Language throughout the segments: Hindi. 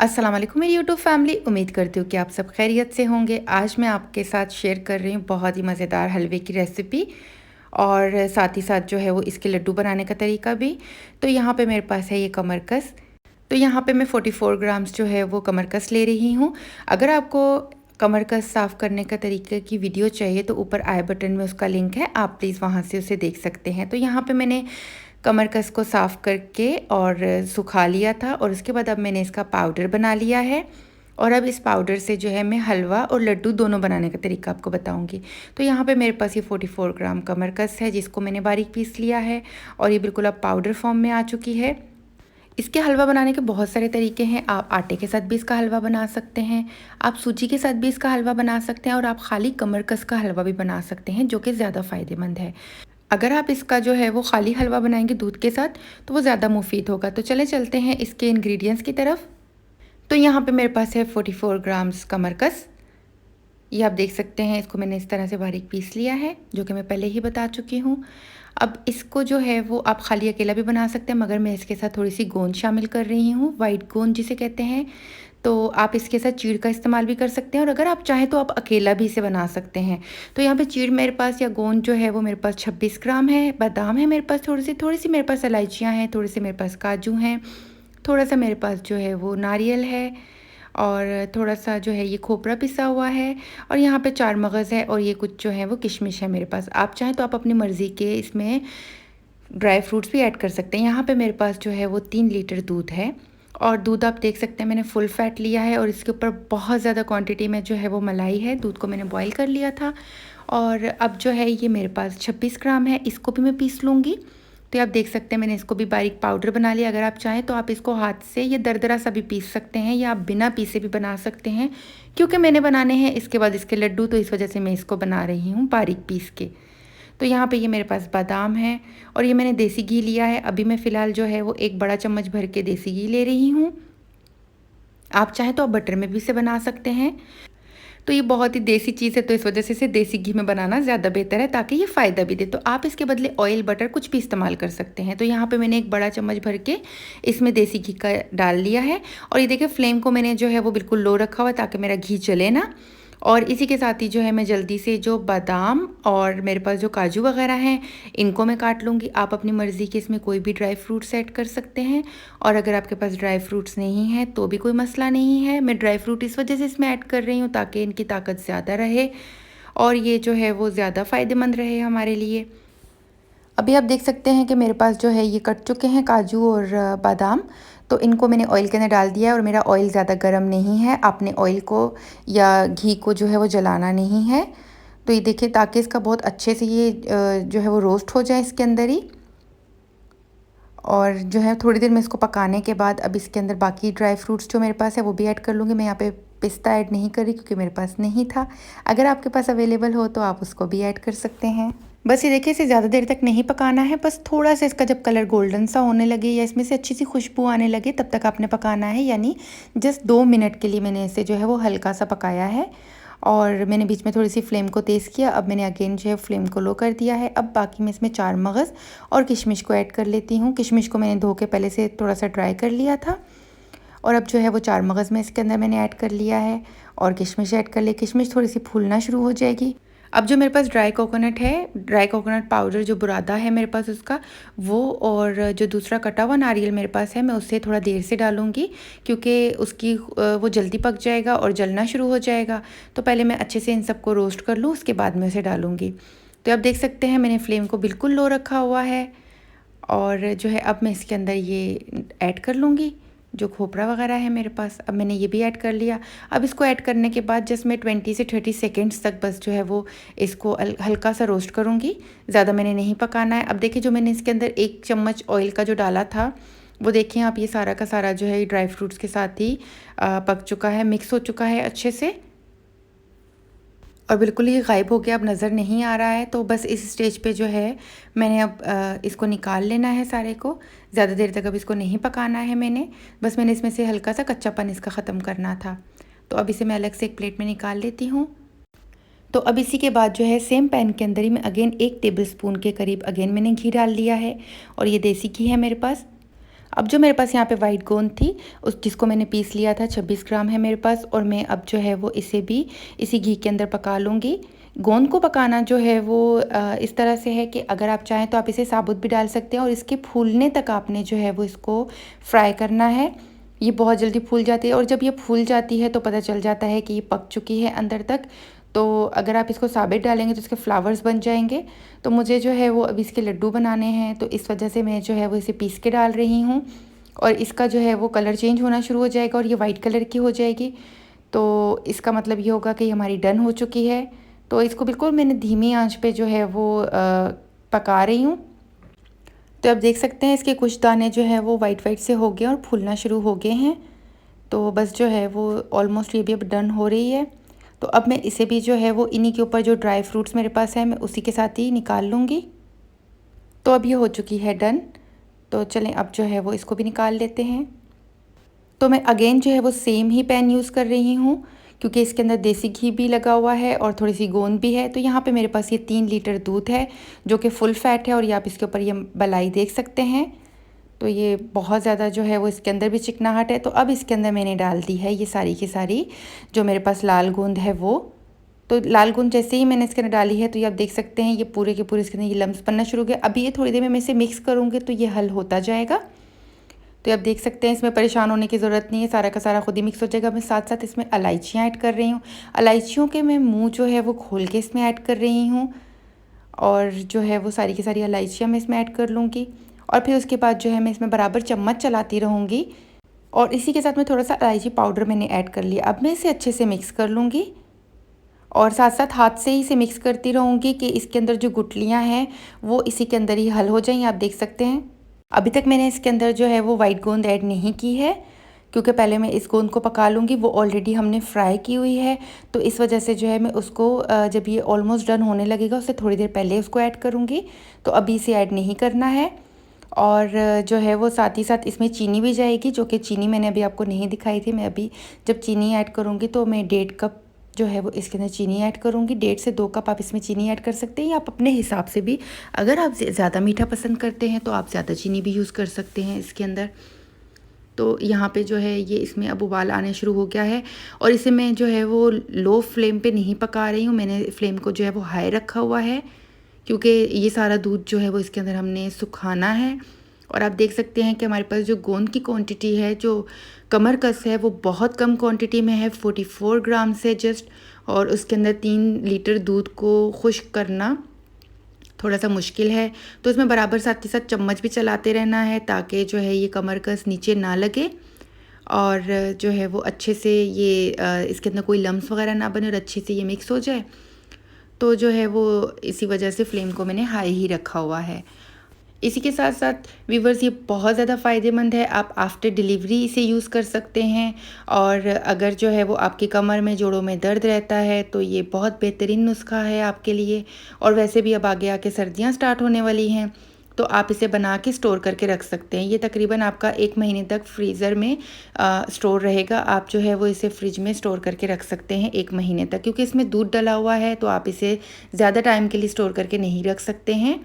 अस्सलाम वालेकुम मेरी यूट्यूब फैमिली। उम्मीद करती हूँ कि आप सब खैरियत से होंगे। आज मैं आपके साथ शेयर कर रही हूँ बहुत ही मज़ेदार हलवे की रेसिपी और साथ ही साथ जो है वो इसके लड्डू बनाने का तरीका भी। तो यहाँ पे मेरे पास है ये कमरकस। तो यहाँ पे मैं 44 ग्राम्स जो है वो कमरकस ले रही हूँ। अगर आपको कमरकस साफ़ करने का तरीके की वीडियो चाहिए तो ऊपर आई बटन में उसका लिंक है, आप प्लीज़ वहाँ से उसे देख सकते हैं। तो यहाँ पे मैंने कमरकस को साफ़ करके और सुखा लिया था और उसके बाद अब मैंने इसका पाउडर बना लिया है। और अब इस पाउडर से जो है मैं हलवा और लड्डू दोनों बनाने का तरीका आपको बताऊंगी। तो यहाँ पे मेरे पास ये 44 ग्राम कमरकस है जिसको मैंने बारीक पीस लिया है और ये बिल्कुल अब पाउडर फॉर्म में आ चुकी है। इसके हलवा बनाने के बहुत सारे तरीके हैं। आप आटे के साथ भी इसका हलवा बना सकते हैं, आप सूजी के साथ भी इसका हलवा बना सकते हैं और आप खाली कमरकस का हलवा भी बना सकते हैं, जो कि ज़्यादा फ़ायदेमंद है। अगर आप इसका जो है वो खाली हलवा बनाएंगे दूध के साथ तो वो ज़्यादा मुफीद होगा। तो चले चलते हैं इसके इंग्रेडिएंट्स की तरफ। तो यहाँ पे मेरे पास है 44 ग्राम्स कमरकस। ये आप देख सकते हैं, इसको मैंने इस तरह से बारीक पीस लिया है, जो कि मैं पहले ही बता चुकी हूँ। अब इसको जो है वो आप खाली अकेला भी बना सकते हैं, मगर मैं इसके साथ थोड़ी सी गोंद शामिल कर रही हूँ, वाइट गोंद जिसे कहते हैं। तो आप इसके साथ चीड़ का इस्तेमाल भी कर सकते हैं और अगर आप चाहें तो आप अकेला भी इसे बना सकते हैं। तो यहाँ पे चीड़ मेरे पास या गोंद जो है वो मेरे पास 26 ग्राम है। बादाम है मेरे पास थोड़ी सी मेरे पास इलायचियाँ हैं, थोड़े से मेरे पास काजू हैं, थोड़ा सा मेरे पास जो है वो नारियल है और थोड़ा सा जो है ये खोपरा पिसा हुआ है और यहाँ पे 4 मगज़ है और ये कुछ जो है वो किशमिश है मेरे पास। आप चाहें तो आप अपनी मर्ज़ी के इसमें ड्राई फ्रूट्स भी ऐड कर सकते हैं। यहाँ पे मेरे पास जो है वो 3 लीटर दूध है और दूध आप देख सकते हैं मैंने फुल फैट लिया है और इसके ऊपर बहुत ज़्यादा क्वांटिटी में जो है वो मलाई है। दूध को मैंने बॉईल कर लिया था और अब जो है ये मेरे पास 26 ग्राम है, इसको भी मैं पीस लूँगी। तो आप देख सकते हैं मैंने इसको भी बारीक पाउडर बना लिया। अगर आप चाहें तो आप इसको हाथ से या दरदरा सा भी पीस सकते हैं या आप बिना पीसे भी बना सकते हैं, क्योंकि मैंने बनाने हैं इसके बाद इसके लड्डू, तो इस वजह से मैं इसको बना रही हूँ बारीक पीस के। तो यहाँ पे ये मेरे पास बादाम है और ये मैंने देसी घी लिया है। अभी मैं फ़िलहाल जो है वो 1 बड़ा चम्मच भर के देसी घी ले रही हूँ। आप चाहें तो आप बटर में भी इसे बना सकते हैं। तो ये बहुत ही देसी चीज़ है, तो इस वजह से इसे देसी घी में बनाना ज़्यादा बेहतर है ताकि ये फ़ायदा भी दे। तो आप इसके बदले ऑयल, बटर कुछ भी इस्तेमाल कर सकते हैं। तो यहाँ पे मैंने 1 बड़ा चम्मच भर के इसमें देसी घी का डाल लिया है और ये देखिए फ्लेम को मैंने जो है वो बिल्कुल लो रखा हुआ है ताकि मेरा घी जले ना। और इसी के साथ ही जो है मैं जल्दी से जो बादाम और मेरे पास जो काजू वगैरह हैं इनको मैं काट लूँगी। आप अपनी मर्ज़ी के इसमें कोई भी ड्राई फ्रूट्स ऐड कर सकते हैं और अगर आपके पास ड्राई फ्रूट्स नहीं है तो भी कोई मसला नहीं है। मैं ड्राई फ्रूट इस वजह से इसमें ऐड कर रही हूँ ताकि इनकी ताकत ज़्यादा रहे और ये जो है वो ज़्यादा फ़ायदेमंद रहे हमारे लिए। अभी आप देख सकते हैं कि मेरे पास जो है ये कट चुके हैं काजू और बादाम। तो इनको मैंने ऑयल के अंदर डाल दिया है और मेरा ऑयल ज़्यादा गर्म नहीं है। आपने ऑयल को या घी को जो है वो जलाना नहीं है। तो ये देखिए ताकि इसका बहुत अच्छे से ये जो है वो रोस्ट हो जाए इसके अंदर ही। और जो है थोड़ी देर में इसको पकाने के बाद अब इसके अंदर बाकी ड्राई फ्रूट्स जो मेरे पास है वो भी ऐड कर लूँगी। मैं यहाँ पे पिस्ता ऐड नहीं कर रही क्योंकि मेरे पास नहीं था। अगर आपके पास अवेलेबल हो तो आप उसको भी ऐड कर सकते हैं। बस ये देखिए इसे ज़्यादा देर तक नहीं पकाना है, बस थोड़ा सा इसका जब कलर गोल्डन सा होने लगे या इसमें से अच्छी सी खुशबू आने लगे तब तक आपने पकाना है। यानी जस्ट 2 मिनट के लिए मैंने इसे जो है वो हल्का सा पकाया है और मैंने बीच में थोड़ी सी फ्लेम को तेज़ किया। अब मैंने अगेन जो है फ्लेम को लो कर दिया है। अब बाकी मैं इसमें 4 मगज़ और किशमिश को ऐड कर लेती हूँ। किशमिश को मैंने धो के पहले से थोड़ा सा ड्राई कर लिया था और अब जो है वो 4 मगज़ में इसके अंदर मैंने ऐड कर लिया है और किशमिश ऐड कर लिया। किशमिश थोड़ी सी फूलना शुरू हो जाएगी। अब जो मेरे पास ड्राई कोकोनट है, ड्राई कोकोनट पाउडर जो बुरादा है मेरे पास उसका, वो और जो दूसरा कटा हुआ नारियल मेरे पास है मैं उससे थोड़ा देर से डालूँगी क्योंकि उसकी वो जल्दी पक जाएगा और जलना शुरू हो जाएगा। तो पहले मैं अच्छे से इन सबको रोस्ट कर लूँ, उसके बाद मैं उसे डालूँगी। तो आप देख सकते हैं मैंने फ्लेम को बिल्कुल लो रखा हुआ है और जो है अब मैं इसके अंदर ये ऐड कर लूँगी जो खोपरा वगैरह है मेरे पास। अब मैंने ये भी ऐड कर लिया। अब इसको ऐड करने के बाद जस्ट मैं 20 से 30 सेकेंड्स तक बस जो है वो इसको हल्का सा रोस्ट करूँगी, ज़्यादा मैंने नहीं पकाना है। अब देखिए जो मैंने इसके अंदर 1 चम्मच ऑयल का जो डाला था वो देखिए आप, ये सारा का सारा जो है ड्राई फ्रूट्स के साथ ही पक चुका है, मिक्स हो चुका है अच्छे से और बिल्कुल ही गायब हो गया, अब नज़र नहीं आ रहा है। तो बस इस स्टेज पे जो है मैंने अब इसको निकाल लेना है सारे को। ज़्यादा देर तक अब इसको नहीं पकाना है मैंने इसमें से हल्का सा कच्चापन इसका ख़त्म करना था। तो अब इसे मैं अलग से एक प्लेट में निकाल लेती हूँ। तो अब इसी के बाद जो है सेम पैन के अंदर ही मैं अगेन 1 टेबल स्पून के करीब अगेन मैंने घी डाल लिया है और ये देसी घी है मेरे पास। अब जो मेरे पास यहाँ पे वाइट गोंद थी, उस जिसको मैंने पीस लिया था, 26 ग्राम है मेरे पास, और मैं अब जो है वो इसे भी इसी घी के अंदर पका लूँगी। गोंद को पकाना जो है वो इस तरह से है कि अगर आप चाहें तो आप इसे साबुत भी डाल सकते हैं और इसके फूलने तक आपने जो है वो इसको फ्राई करना है। ये बहुत जल्दी फूल जाती है और जब ये फूल जाती है तो पता चल जाता है कि ये पक चुकी है अंदर तक। तो अगर आप इसको साबित डालेंगे तो इसके फ्लावर्स बन जाएंगे। तो मुझे जो है वो अभी इसके लड्डू बनाने हैं, तो इस वजह से मैं जो है वो इसे पीस के डाल रही हूँ और इसका जो है वो कलर चेंज होना शुरू हो जाएगा और ये वाइट कलर की हो जाएगी। तो इसका मतलब ये होगा कि हमारी डन हो चुकी है। तो इसको बिल्कुल मैंने धीमी आंच पे जो है वो पका रही हूँ। तो आप देख सकते हैं इसके कुछ दाने जो है वो वाइट वाइट से हो गए और फूलना शुरू हो गए हैं। तो बस जो है वो ऑलमोस्ट ये भी अब डन हो रही है। तो अब मैं इसे भी जो है वो इन्हीं के ऊपर जो ड्राई फ्रूट्स मेरे पास है मैं उसी के साथ ही निकाल लूँगी। तो अब ये हो चुकी है डन। तो चलें अब जो है वो इसको भी निकाल लेते हैं। तो मैं अगेन जो है वो सेम ही पैन यूज़ कर रही हूँ क्योंकि इसके अंदर देसी घी भी लगा हुआ है और थोड़ी सी गोंद भी है। तो यहाँ पे मेरे पास ये 3 लीटर दूध है जो कि फुल फैट है और ये आप इसके ऊपर ये मलाई देख सकते हैं। तो ये बहुत ज़्यादा जो है वो इसके अंदर भी चिकनाहट है। तो अब इसके अंदर मैंने डाल दी है ये सारी की सारी जो मेरे पास लाल गोंद है वो। तो लाल गोंद जैसे ही मैंने इसके अंदर डाली है तो ये आप देख सकते हैं ये पूरे के पूरे इसके अंदर ये लम्स बनना शुरू हो गया। अभी ये थोड़ी देर में मैं इसे मिक्स करूँगी तो ये हल होता जाएगा। तो आप देख सकते हैं इसमें परेशान होने की ज़रूरत नहीं है, सारा का सारा खुद ही मिक्स हो जाएगा। मैं साथ साथ इसमें इलायचियाँ ऐड कर रही हूँ। इलायचियों के मैं मुँह जो है वो खोल के इसमें ऐड कर रही हूँ और जो है वो सारी की सारी इलायचियाँ मैं इसमें ऐड कर लूँगी। और फिर उसके बाद जो है मैं इसमें बराबर चम्मच चलाती रहूँगी और इसी के साथ में थोड़ा सा इलायची पाउडर मैंने ऐड कर लिया। अब मैं इसे अच्छे से मिक्स कर लूँगी और साथ साथ हाथ से ही इसे मिक्स करती रहूँगी कि इसके अंदर जो गुठलियाँ हैं वो इसी के अंदर ही हल हो जाएँ। आप देख सकते हैं अभी तक मैंने इसके अंदर जो है वो वाइट गोंद ऐड नहीं की है क्योंकि पहले मैं इस गोंद को पका लूँगी, वो ऑलरेडी हमने फ्राई की हुई है। तो इस वजह से जो है मैं उसको जब ये ऑलमोस्ट डन होने लगेगा उससे थोड़ी देर पहले उसको ऐड करूँगी। तो अभी इसे ऐड नहीं करना है। और जो है वो साथ ही साथ इसमें चीनी भी जाएगी जो कि चीनी मैंने अभी आपको नहीं दिखाई थी। मैं अभी जब चीनी ऐड करूँगी तो मैं 1.5 कप जो है वो इसके अंदर चीनी ऐड करूँगी। 1.5 से 2 कप आप इसमें चीनी ऐड कर सकते हैं या आप अपने हिसाब से भी, अगर आप ज़्यादा मीठा पसंद करते हैं तो आप ज़्यादा चीनी भी यूज़ कर सकते हैं इसके अंदर। तो यहाँ पे जो है ये इसमें अब उबाल आने शुरू हो गया है और इसे मैं जो है वो लो फ्लेम पे नहीं पका रही हूँ, मैंने फ्लेम को जो है वो हाई रखा हुआ है क्योंकि ये सारा दूध जो है वो इसके अंदर हमने सुखाना है। और आप देख सकते हैं कि हमारे पास जो गोंद की क्वांटिटी है, जो कमर कस है, वो बहुत कम क्वांटिटी में है, 44 ग्राम से जस्ट। और उसके अंदर 3 लीटर दूध को खुश्क करना थोड़ा सा मुश्किल है। तो इसमें बराबर साथ ही साथ चम्मच भी चलाते रहना है ताकि जो है ये कमर कस नीचे ना लगे और जो है वो अच्छे से ये इसके अंदर कोई लम्स वगैरह ना बने और अच्छे से ये मिक्स हो जाए। तो जो है वो इसी वजह से फ्लेम को मैंने हाई ही रखा हुआ है। इसी के साथ साथ व्यूवर्स ये बहुत ज़्यादा फ़ायदेमंद है, आप आफ्टर डिलीवरी इसे यूज़ कर सकते हैं। और अगर जो है वो आपकी कमर में, जोड़ों में दर्द रहता है तो ये बहुत बेहतरीन नुस्खा है आपके लिए। और वैसे भी अब आगे आके सर्दियाँ स्टार्ट होने वाली हैं तो आप इसे बना के स्टोर करके रख सकते हैं। ये तकरीबन आपका 1 महीने तक फ्रीज़र में स्टोर रहेगा। आप जो है वो इसे फ्रिज में स्टोर करके रख सकते हैं 1 महीने तक, क्योंकि इसमें दूध डला हुआ है तो आप इसे ज़्यादा टाइम के लिए स्टोर करके नहीं रख सकते हैं।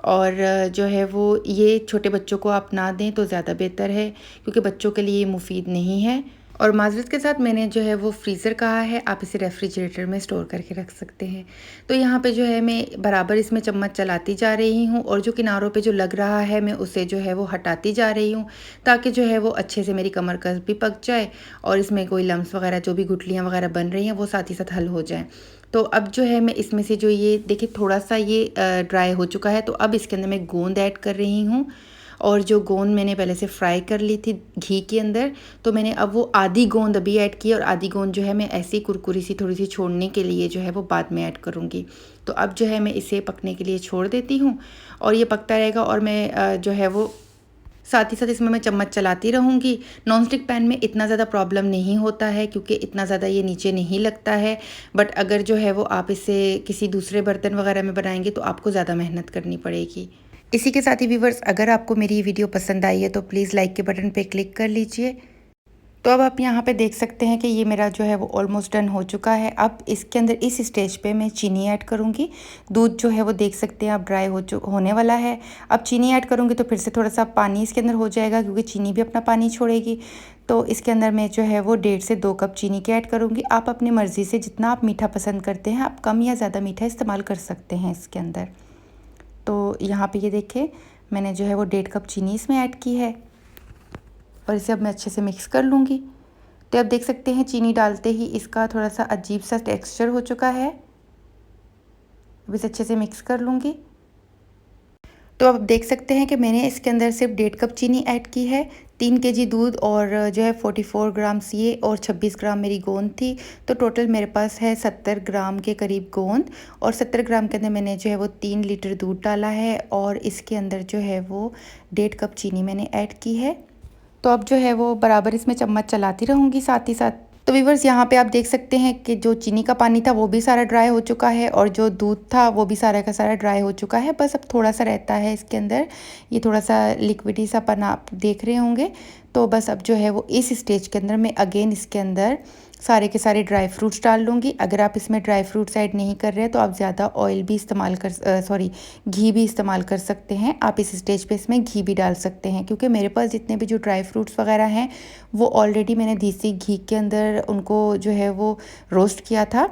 और जो है वो ये छोटे बच्चों को आप ना दें तो ज़्यादा बेहतर है क्योंकि बच्चों के लिए ये मुफीद नहीं है। और माज़रत के साथ मैंने जो है वो फ्रीज़र कहा है, आप इसे रेफ्रिजरेटर में स्टोर करके रख सकते हैं। तो यहाँ पे जो है मैं बराबर इसमें चम्मच चलाती जा रही हूँ और जो किनारों पे जो लग रहा है मैं उसे जो है वो हटाती जा रही हूँ ताकि जो है वो अच्छे से मेरी कमर कस भी पक जाए और इसमें कोई लम्स वगैरह जो भी गुठलियाँ वगैरह बन रही हैं वो साथ ही साथ हल हो जाएँ। तो अब जो है मैं इसमें से जो ये देखिए थोड़ा सा ये ड्राई हो चुका है तो अब इसके अंदर मैं गोंद ऐड कर रही हूँ। और जो गोंद मैंने पहले से फ्राई कर ली थी घी के अंदर, तो मैंने अब वो आधी गोंद अभी ऐड की और आधी गोंद जो है मैं ऐसी कुरकुरी सी थोड़ी सी छोड़ने के लिए जो है वो बाद में ऐड करूँगी। तो अब जो है मैं इसे पकने के लिए छोड़ देती हूँ और ये पकता रहेगा और मैं जो है वो साथ ही साथ इसमें मैं चम्मच चलाती रहूँगी। नॉन स्टिक पैन में इतना ज़्यादा प्रॉब्लम नहीं होता है क्योंकि इतना ज़्यादा ये नीचे नहीं लगता है। बट अगर जो है वो आप इसे किसी दूसरे बर्तन वगैरह में बनाएंगे तो आपको ज़्यादा मेहनत करनी पड़ेगी। इसी के साथ ही व्यूवर्स, अगर आपको मेरी वीडियो पसंद आई है तो प्लीज़ लाइक के बटन पे क्लिक कर लीजिए तो अब आप यहाँ पे देख सकते हैं कि ये मेरा जो है वो ऑलमोस्ट डन हो चुका है। अब इसके अंदर इस स्टेज पे मैं चीनी ऐड करूँगी। दूध जो है वो देख सकते हैं आप ड्राई होने वाला है। अब चीनी ऐड करूँगी तो फिर से थोड़ा-सा पानी इसके अंदर हो जाएगा, क्योंकि चीनी भी अपना पानी छोड़ेगी। तो इसके अंदर मैं जो है वो 1.5 से 2 कप चीनी की ऐड करूँगी। आप अपनी मर्ज़ी से जितना आप मीठा पसंद करते हैं, आप कम या ज़्यादा मीठा इस्तेमाल कर सकते हैं इसके अंदर। तो यहाँ पे ये देखिए मैंने जो है वो 1.5 कप चीनी इसमें ऐड की है और इसे अब मैं अच्छे से मिक्स कर लूँगी। तो आप देख सकते हैं चीनी डालते ही इसका थोड़ा-सा अजीब-सा टेक्सचर हो चुका है। अब इसे अच्छे से मिक्स कर लूँगी। तो आप देख सकते हैं कि मैंने इसके अंदर सिर्फ 1.5 कप चीनी ऐड की है, 3 केजी दूध और जो है 44 ग्राम्स ये और 26 ग्राम मेरी गोंद थी। तो टोटल मेरे पास है 70 ग्राम के करीब गोंद और 70 ग्राम के अंदर मैंने जो है वो 3 लीटर दूध डाला है और इसके अंदर जो है वो 1.5 कप चीनी मैंने ऐड की है। तो अब जो है वो बराबर इसमें चम्मच चलाती रहूँगी साथ ही साथ। तो व्यूअर्स यहाँ पे आप देख सकते हैं कि जो चीनी का पानी था वो भी सारा ड्राई हो चुका है और जो दूध था वो भी सारा का सारा ड्राई हो चुका है। बस अब थोड़ा-सा रहता है इसके अंदर, ये थोड़ा-सा लिक्विडी सा पन आप देख रहे होंगे। तो बस अब जो है वो इस स्टेज के अंदर मैं अगेन इसके अंदर सारे के सारे ड्राई फ्रूट्स डाल लूँगी। अगर आप इसमें ड्राई फ्रूट्स ऐड नहीं कर रहे हैं तो आप ज़्यादा ऑयल भी इस्तेमाल घी भी इस्तेमाल कर सकते हैं। आप इस स्टेज पे इसमें घी भी डाल सकते हैं, क्योंकि मेरे पास जितने भी जो ड्राई फ्रूट्स वगैरह हैं वो ऑलरेडी मैंने देसी घी के अंदर उनको जो है वो रोस्ट किया था।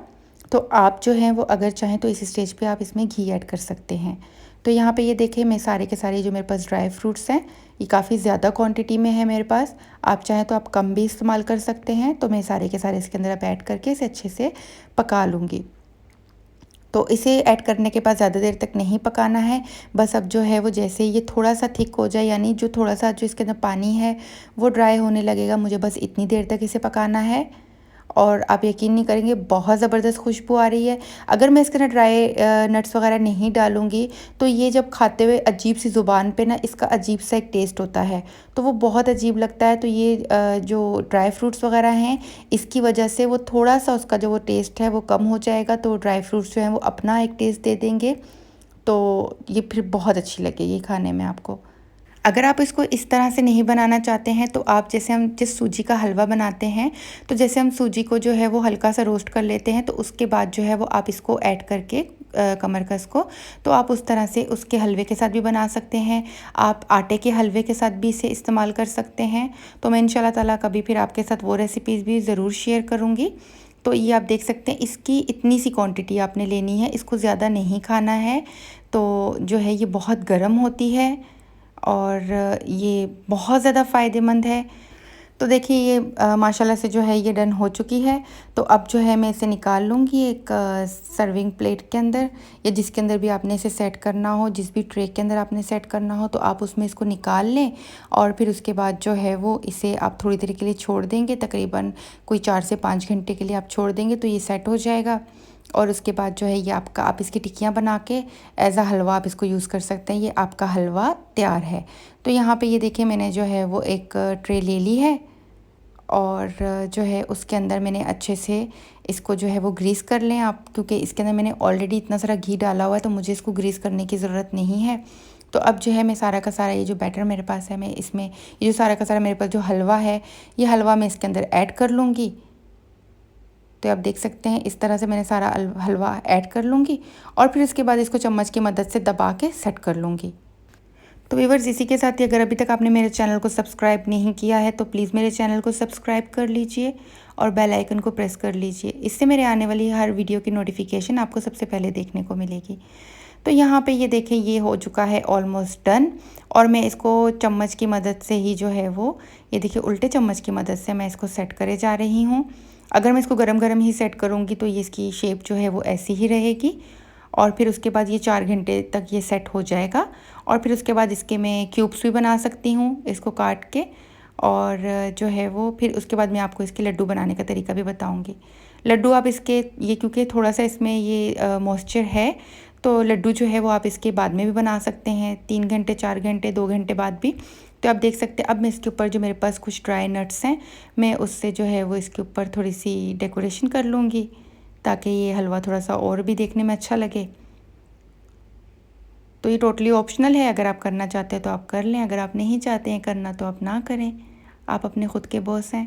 तो आप जो हैं वो अगर चाहें तो इस स्टेज पे आप इसमें घी ऐड कर सकते हैं। तो यहाँ पे ये देखिए मैं सारे के सारे जो मेरे पास ड्राई फ्रूट्स हैं ये काफ़ी ज़्यादा क्वांटिटी में है मेरे पास। आप चाहें तो आप कम भी इस्तेमाल कर सकते हैं। तो मैं सारे के सारे इसके अंदर अब ऐड करके इसे अच्छे से पका लूँगी। तो इसे ऐड करने के बाद ज़्यादा देर तक नहीं पकाना है। बस अब जो है वो जैसे ये थोड़ा-सा थिक हो जाए, यानी जो थोड़ा-सा जो इसके अंदर पानी है वो ड्राई होने लगेगा, मुझे बस इतनी देर तक इसे पकाना है। और आप यकीन नहीं करेंगे बहुत ज़बरदस्त खुशबू आ रही है। अगर मैं इसके अंदर ड्राई नट्स वगैरह नहीं डालूँगी तो ये जब खाते हुए अजीब सी ज़ुबान पे ना इसका अजीब सा एक टेस्ट होता है, तो वो बहुत अजीब लगता है। तो ये जो ड्राई फ्रूट्स वगैरह हैं इसकी वजह से वो थोड़ा-सा उसका जो वो टेस्ट है वो कम हो जाएगा। तो ड्राई फ्रूट्स जो हैं वो अपना एक टेस्ट दे देंगे, तो ये फिर बहुत अच्छी लगेगी खाने में आपको। अगर आप इसको इस तरह से नहीं बनाना चाहते हैं तो आप जैसे हम जिस सूजी का हलवा बनाते हैं, तो जैसे हम सूजी को जो है वो हल्का सा रोस्ट कर लेते हैं, तो उसके बाद जो है वो आप इसको ऐड करके कमरकस को, तो आप उस तरह से उसके हलवे के साथ भी बना सकते हैं। आप आटे के हलवे के साथ भी इसे इस्तेमाल कर सकते हैं। तो मैं इंशाल्लाह ताला कभी फिर आपके साथ वो रेसिपीज़ भी ज़रूर शेयर करूँगी। तो ये आप देख सकते हैं इसकी इतनी सी क्वांटिटी आपने लेनी है, इसको ज़्यादा नहीं खाना है। तो जो है ये बहुत गर्म होती है और ये बहुत ज़्यादा फ़ायदेमंद है। तो देखिए ये माशाल्लाह से जो है ये डन हो चुकी है। तो अब जो है मैं इसे निकाल लूँगी एक सर्विंग प्लेट के अंदर, या जिसके अंदर भी आपने इसे सेट करना हो, जिस भी ट्रे के अंदर आपने सेट करना हो, तो आप उसमें इसको निकाल लें। और फिर उसके बाद जो है वो इसे आप थोड़ी देर के लिए छोड़ देंगे, तकरीबन कोई 4 से 5 घंटे के लिए आप छोड़ देंगे तो ये सेट हो जाएगा। और उसके बाद जो है ये आपका, आप इसकी टिक्कियाँ बना के एज़ अ हलवा आप इसको यूज़ कर सकते हैं। ये आपका हलवा तैयार है। तो यहाँ पे ये देखिए मैंने जो है वो एक ट्रे ले ली है और जो है उसके अंदर मैंने अच्छे से इसको जो है वो ग्रीस कर लें आप, क्योंकि इसके अंदर मैंने ऑलरेडी इतना सारा घी डाला हुआ है तो मुझे इसको ग्रीस करने की ज़रूरत नहीं है। तो अब जो है मैं सारा का सारा ये जो बैटर मेरे पास है, मैं इसमें ये जो सारा का सारा मेरे पास जो हलवा है, ये हलवा मैं इसके अंदर ऐड कर लूँगी। तो आप देख सकते हैं इस तरह से मैंने सारा हलवा ऐड कर लूँगी और फिर इसके बाद इसको चम्मच की मदद से दबा के सेट कर लूँगी। तो व्यूअर्स इसी के साथ ही अगर अभी तक आपने मेरे चैनल को सब्सक्राइब नहीं किया है तो प्लीज़ मेरे चैनल को सब्सक्राइब कर लीजिए और बेल आइकन को प्रेस कर लीजिए। इससे मेरे आने वाली हर वीडियो की नोटिफिकेशन आपको सबसे पहले देखने को मिलेगी। तो यहाँ पे ये देखें ये हो चुका है ऑलमोस्ट डन। और मैं इसको चम्मच की मदद से ही जो है वो, ये देखिए उल्टे चम्मच की मदद से मैं इसको सेट करे जा रही हूँ। अगर मैं इसको गरम गरम ही सेट करूँगी तो ये इसकी शेप जो है वो ऐसी ही रहेगी। और फिर उसके बाद ये 4 घंटे तक ये सेट हो जाएगा। और फिर उसके बाद इसके मैं क्यूब्स भी बना सकती हूँ इसको काट के। और जो है वो फिर उसके बाद मैं आपको इसके लड्डू बनाने का तरीका भी बताऊँगी। लड्डू आप इसके, ये क्योंकि थोड़ा सा इसमें ये मॉइस्चर है, तो लड्डू जो है वो आप इसके बाद में भी बना सकते हैं, 3 घंटे 4 घंटे 2 घंटे बाद भी। तो आप देख सकते हैं अब मैं इसके ऊपर जो मेरे पास कुछ ड्राई नट्स हैं, मैं उससे जो है वो इसके ऊपर थोड़ी सी डेकोरेशन कर लूँगी, ताकि ये हलवा थोड़ा सा और भी देखने में अच्छा लगे। तो ये टोटली ऑप्शनल है, अगर आप करना चाहते हैं तो आप कर लें, अगर आप नहीं चाहते हैं करना तो आप ना करें, आप अपने ख़ुद के बॉस हैं।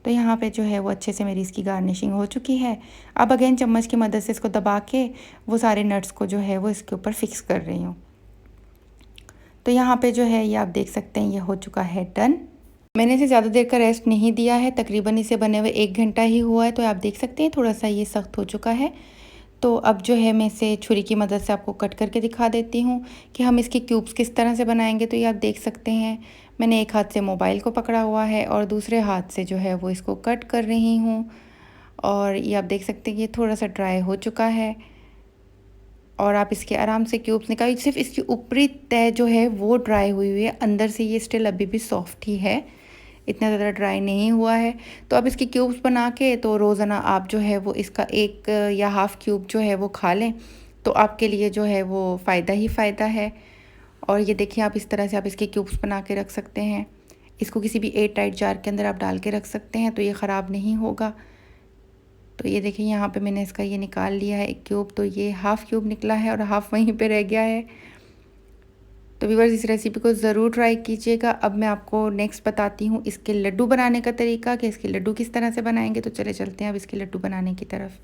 तो यहाँ पे जो है वो अच्छे से मेरी इसकी गार्निशिंग हो चुकी है। अब अगेन चम्मच की मदद से इसको दबा के वो सारे नट्स को जो है वो इसके ऊपर फिक्स कर रही हूँ। तो यहाँ पे जो है ये आप देख सकते हैं ये हो चुका है डन। मैंने इसे ज़्यादा देर का रेस्ट नहीं दिया है, तकरीबन इसे बने हुए 1 घंटा ही हुआ है। तो आप देख सकते हैं थोड़ा सा ये सख्त हो चुका है। तो अब जो है मैं इसे छुरी की मदद से आपको कट करके दिखा देती हूँ कि हम इसके क्यूब्स किस तरह से बनाएंगे। तो ये आप देख सकते हैं मैंने एक हाथ से मोबाइल को पकड़ा हुआ है और दूसरे हाथ से जो है वो इसको कट कर रही हूँ। और ये आप देख सकते हैं ये थोड़ा सा ड्राई हो चुका है और आप इसके आराम से क्यूब्स निकालिए। सिर्फ इसकी ऊपरी तह जो है वो ड्राई हुई हुई है, अंदर से ये स्टिल अभी भी सॉफ्ट ही है, इतना ज़्यादा ड्राई नहीं हुआ है। तो अब इसके क्यूब्स बना के तो रोज़ाना आप जो है वो इसका 1 या हाफ़ क्यूब जो है वो खा लें तो आपके लिए जो है वो फ़ायदा ही फ़ायदा है। और ये देखिए आप इस तरह से आप इसके क्यूब्स बना के रख सकते हैं। इसको किसी भी एयर टाइट जार के अंदर आप डाल के रख सकते हैं तो ये ख़राब नहीं होगा। तो ये देखिए यहाँ पे मैंने इसका ये निकाल लिया है एक क्यूब, तो ये हाफ़ क्यूब निकला है और हाफ़ वहीं पे रह गया है। तो व्यूअर्स इस रेसिपी को ज़रूर ट्राई कीजिएगा। अब मैं आपको नेक्स्ट बताती हूँ इसके लड्डू बनाने का तरीका कि इसके लड्डू किस तरह से बनाएंगे। तो चले चलते हैं अब इसके लड्डू बनाने की तरफ।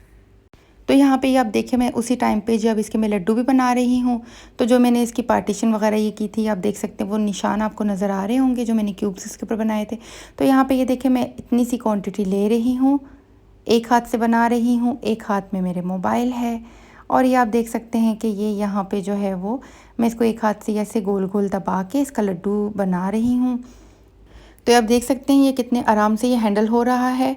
तो यहाँ पे ये आप देखिए मैं उसी टाइम पे जो अब इसके मैं लड्डू भी बना रही हूँ। तो जो मैंने इसकी पार्टीशन वगैरह ये की थी आप देख सकते हैं वो निशान आपको नज़र आ रहे होंगे जो मैंने क्यूब्स इसके ऊपर बनाए थे। तो यहाँ पे ये देखिए मैं इतनी सी क्वांटिटी ले रही हूँ, एक हाथ से बना रही हूँ, एक हाथ में मेरे मोबाइल है। और ये आप देख सकते हैं कि ये यहाँ पे जो है वो मैं इसको एक हाथ से ऐसे गोल गोल दबा के इसका लड्डू बना रही हूँ। तो आप देख सकते हैं ये कितने आराम से ये हैंडल हो रहा है।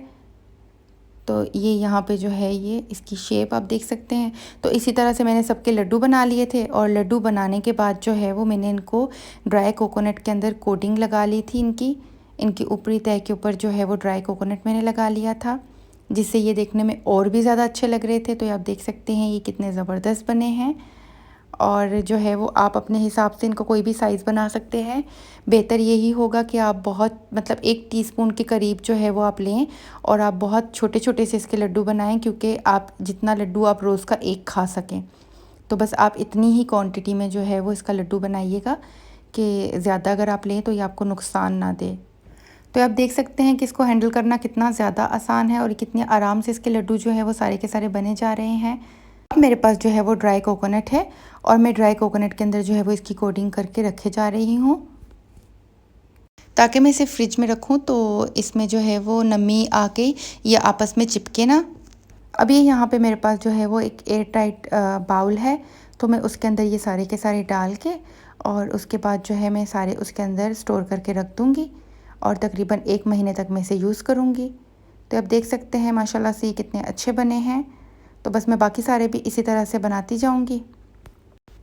तो ये यहाँ पे जो है ये इसकी शेप आप देख सकते हैं। तो इसी तरह से मैंने सबके लड्डू बना लिए थे और लड्डू बनाने के बाद जो है वो मैंने इनको ड्राई कोकोनट के अंदर कोटिंग लगा ली थी। इनकी ऊपरी तह के ऊपर जो है वो ड्राई कोकोनट मैंने लगा लिया था, जिससे ये देखने में और भी ज़्यादा अच्छे लग रहे थे। तो आप देख सकते हैं ये कितने ज़बरदस्त बने हैं। और जो है वो आप अपने हिसाब से इनको कोई भी साइज़ बना सकते हैं। बेहतर यही होगा कि आप बहुत मतलब 1 टीस्पून के करीब जो है वो आप लें और आप बहुत छोटे छोटे से इसके लड्डू बनाएं, क्योंकि आप जितना लड्डू आप रोज़ का एक खा सकें। तो बस आप इतनी ही क्वांटिटी में जो है वो इसका लड्डू बनाइएगा कि ज़्यादा अगर आप लें तो ये आपको नुकसान ना दे। तो आप देख सकते हैं कि इसको हैंडल करना कितना ज़्यादा आसान है और कितने आराम से इसके लड्डू जो है वो सारे के सारे बने जा रहे हैं। अब मेरे पास जो है वो ड्राई कोकोनट है और मैं ड्राई कोकोनट के अंदर जो है वो इसकी कोटिंग करके रखे जा रही हूँ ताकि मैं इसे फ्रिज में रखूँ तो इसमें जो है वो नमी आके ये आपस में चिपके ना। अब ये यहाँ पे मेरे पास जो है वो एक एयर टाइट बाउल है, तो मैं उसके अंदर ये सारे के सारे डाल के और उसके बाद जो है मैं सारे उसके अंदर स्टोर करके रख दूँगी और तकरीबन 1 महीने तक मैं इसे यूज़ करूँगी। तो आप देख सकते हैं माशाल्लाह से ये कितने अच्छे बने हैं। तो बस मैं बाकी सारे भी इसी तरह से बनाती जाऊँगी।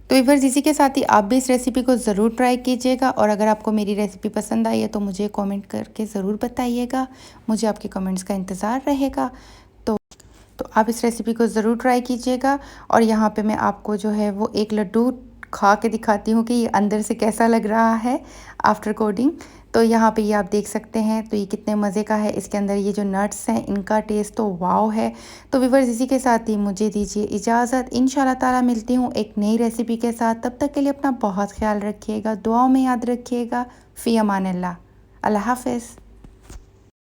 तो व्यूअर्स इसी के साथ ही आप भी इस रेसिपी को ज़रूर ट्राई कीजिएगा और अगर आपको मेरी रेसिपी पसंद आई है तो मुझे कमेंट करके ज़रूर बताइएगा, मुझे आपके कमेंट्स का इंतज़ार रहेगा। तो आप इस रेसिपी को ज़रूर ट्राई कीजिएगा। और यहाँ पे मैं आपको जो है वो एक लड्डू खा के दिखाती हूँ कि ये अंदर से कैसा लग रहा है आफ्टर कोटिंग। तो यहाँ पे ये आप देख सकते हैं तो ये कितने मज़े का है। इसके अंदर ये जो नट्स हैं इनका टेस्ट तो वाव है। तो व्यूअर्स इसी के साथ ही मुझे दीजिए इजाज़त। इंशाल्लाह ताला मिलती हूँ एक नई रेसिपी के साथ। तब तक के लिए अपना बहुत ख्याल रखिएगा, दुआओं में याद रखिएगा। फ़ी अमान अल्लाह। अल्लाह हाफ़िज़।